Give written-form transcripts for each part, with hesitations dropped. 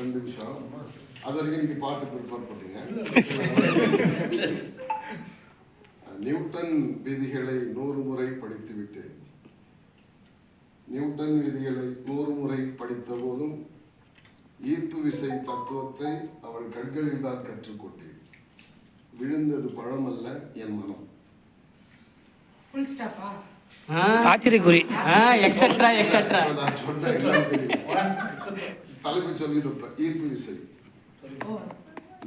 2 நிமிஷம். அது வரைக்கும் நீங்க பாட்டு ப்ரிப்பேர் பண்ணுங்க. நியூட்டன் விதிகளை 100 முறை படித்து விட்டேன். நியூட்டன் விதிகளை 100 முறை படித்த போதும் ஈர்ப்பு விசை தத்துவத்தை அவள் கண்களில் தான் கற்றுக்கொண்டேன். விழுந்தது பழம் அல்ல என் மனம். ஆச்சரியக்குறி எக்ஸெட்ரா எக்ஸெட்ரா. நான் சொன்னேன் தலைப்பு சொல்லியிருப்பேன். ஈர்ப்பு விசை.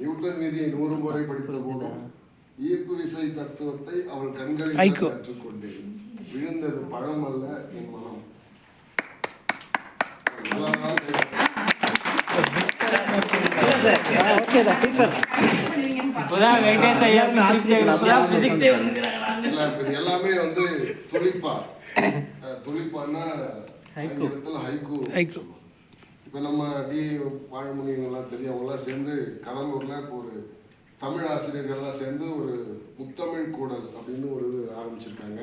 நியூட்டன் விதியை 100 முறை படித்த போதும் ஈர்ப்பு விசை தத்துவத்தை அவள் கண்களில் கற்றுக்கொண்டேன். விழுந்தது பழம் அல்ல என் மனம். எல்லாமே வந்து துளிப்பா. துளிப்பான்னா ஹைக்கூ. இப்ப நம்ம வாழமுனியெல்லாம் தெரியும். அவங்கெல்லாம் சேர்ந்து கடலூர்ல இப்போ ஒரு தமிழ் ஆசிரியர்கள்லாம் சேர்ந்து ஒரு முத்தமிழ் கூடல் அப்படின்னு ஒரு இது ஆரம்பிச்சிருக்காங்க.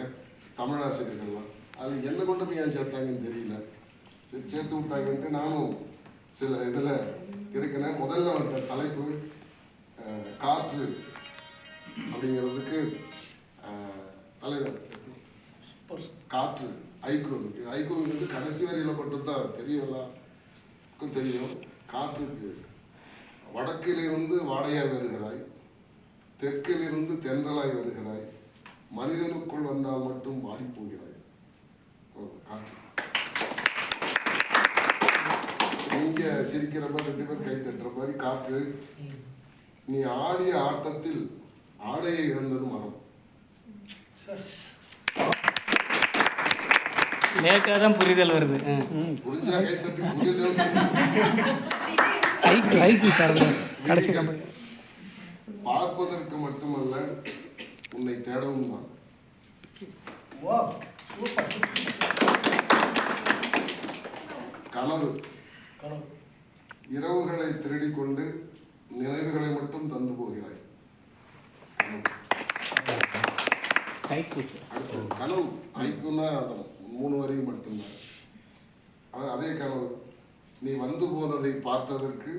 தமிழ் ஆசிரியர்கள்லாம் அது என்ன கொண்டு போய் ஏன் சேர்த்தாங்கன்னு தெரியல. சரி சேர்த்து விட்டாங்கன்ட்டு நானும் சில இதில் இருக்கிறேன். முதல்ல வந்த தலைப்பு காற்று அப்படிங்கிறதுக்கு தலைவர் காற்று ஐகோங்கிறது கடைசி வரையில் மட்டும்தான் தெரியும். எல்லாருக்கும் தெரியும். காற்றுக்கு வடக்கிலிருந்து வாடையாய் வருகிறாய், தெற்கிலிருந்து தென்றலாய் வருகிறாய், மனிதனுக்குள் வந்தால் மட்டும் மாறி போகிறாய். காற்று. நீங்க சிரிக்கிற மாதிரி 2 பேர் கை தட்டுற மாதிரி காற்று. நீ ஆடிய ஆட்டத்தில் ஆடையை இழந்தது மரம். லேட்டாதான் புரிதல் வருது. புரிஞ்சா கை தட்டி புரிதல். பார்ப்பதற்கு மட்டுமல்ல உன்னை தேடவும் தான். கனவு இரவுகளை திருடிக் கொண்டு நினைவுகளை மட்டும் தந்து போகிறாய். கனவு ஐக்குன்னா 3 வரையும் மட்டும்தான். அதே கனவு நீ வந்து போனதை பார்த்ததற்கு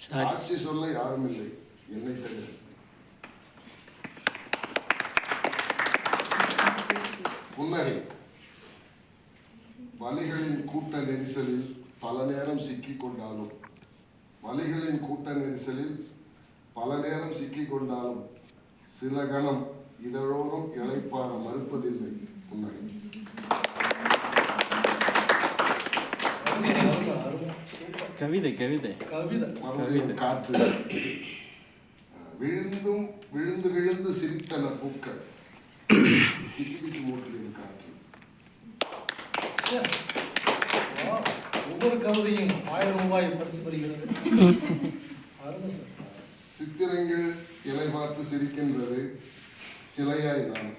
சாட்சி சொல்ல யாரும் இல்லை என்னை தவிர. புன்னகை வலிகளின் கூட்ட நெரிசலில் பல நேரம் சிக்கிக் கொண்டாலும் சில கணம் இதழோறும் இளைப்பாற மறுப்பதில்லை புன்னகை. கவிதை மறுபடியும் காற்று. விழுந்து விழுந்து சிரித்தன பூக்கள், கிச்சு கிச்சு மூட்டியது காற்று. ஒவ்வொரு கவிதையும் 1000 ரூபாய் பரிசு பெறுகிறது. சித்திரங்கள் இலை பார்த்து சிரிக்கின்றது சிலையாய் நான்,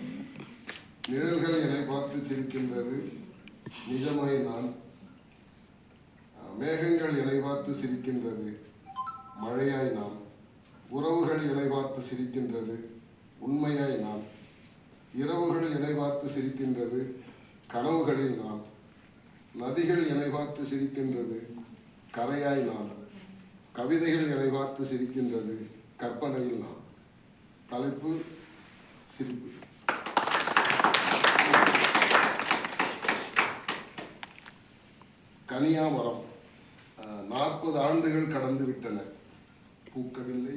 நிழல்கள் இலை பார்த்து சிரிக்கின்றது நிஜமாய் நான், மேகங்கள் இலை பார்த்து சிரிக்கின்றது மழையாய் நான், உறவுகள் இலை பார்த்து சிரிக்கின்றது உண்மையாய் நான், இரவுகள் இலை பார்த்து சிரிக்கின்றது கனவுகளில் நான், நதிகள் இலை பார்த்து சிரிக்கின்றது கரையாய் நான், கவிதைகள் இலை பார்த்து சிரிக்கின்றது கற்பனையில் நான். தலைப்பு சிரிப்பு. கனியா மரம். 40 ஆண்டுகள் கடந்து விட்டன. பூக்கவில்லை,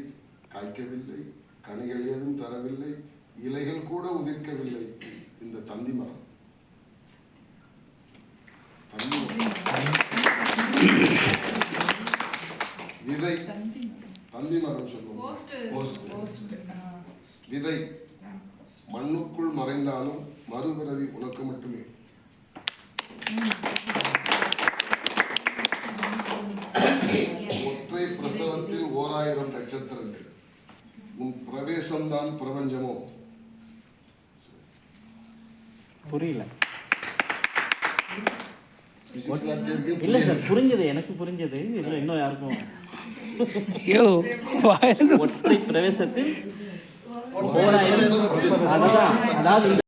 காய்க்கவில்லை, கனிகள் ஏதும் தரவில்லை, இலைகள் கூட உதிர்க்கவில்லை இந்த தந்தி மரம். விதை. தந்தி மரம் சொல்லுவோம். விதை மண்ணுக்குள் மறைந்தாலும் மறுபிறவி உனக்கு மட்டுமே. ஒற்றை பிரசவத்தில் 1000 நட்சத்திரங்கள். உன் பிரவேசம்தான் பிரபஞ்சமோ? புரியல. இல்ல சார், புரிஞ்சது, எனக்கு புரிஞ்சது. இல்ல இன்னும் யாருக்கும். ஒற்றை பிரவேசத்தில் 1000. அதாவது